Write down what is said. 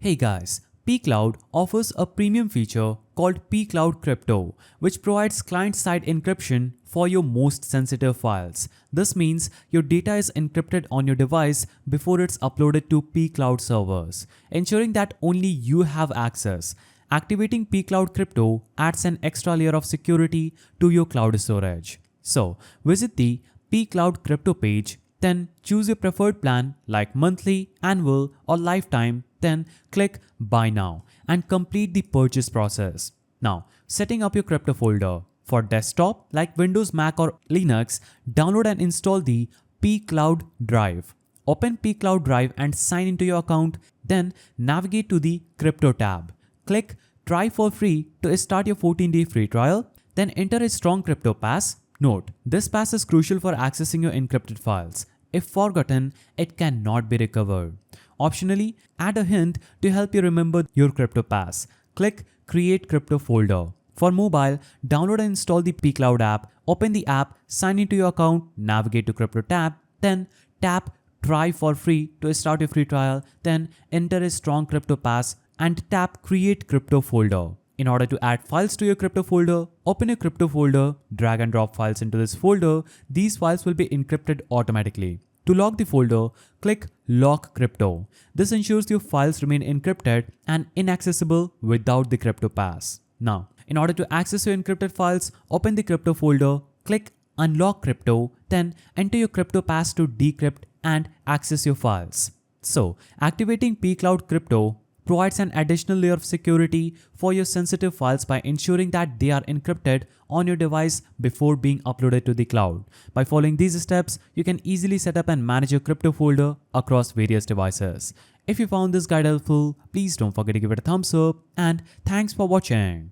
Hey guys, pCloud offers a premium feature called pCloud Crypto, which provides client-side encryption for your most sensitive files. This means your data is encrypted on your device before it's uploaded to pCloud servers, ensuring that only you have access. Activating pCloud Crypto adds an extra layer of security to your cloud storage. So, visit the pCloud Crypto page, then choose your preferred plan like monthly, annual, or lifetime. Then click Buy Now and complete the purchase process. Now, setting up your crypto folder. For desktop like Windows, Mac, or Linux, download and install the pCloud Drive. Open pCloud Drive and sign into your account. Then navigate to the Crypto tab. Click Try for free to start your 14-day free trial. Then enter a strong crypto pass. Note, this pass is crucial for accessing your encrypted files. If forgotten, it cannot be recovered. Optionally, add a hint to help you remember your crypto pass. Click Create Crypto Folder. For mobile, download and install the pCloud app. Open the app, sign into your account, navigate to Crypto tab, then tap Try for free to start your free trial. Then enter a strong crypto pass and tap Create Crypto Folder. In order to add files to your crypto folder, open your crypto folder, drag and drop files into this folder. These files will be encrypted automatically. To lock the folder, click Lock Crypto. This ensures your files remain encrypted and inaccessible without the crypto pass. Now, in order to access your encrypted files, open the crypto folder, click Unlock Crypto, then enter your crypto pass to decrypt and access your files. So, activating pCloud Crypto provides an additional layer of security for your sensitive files by ensuring that they are encrypted on your device before being uploaded to the cloud. By following these steps, you can easily set up and manage your crypto folder across various devices. If you found this guide helpful, please don't forget to give it a thumbs up, and thanks for watching.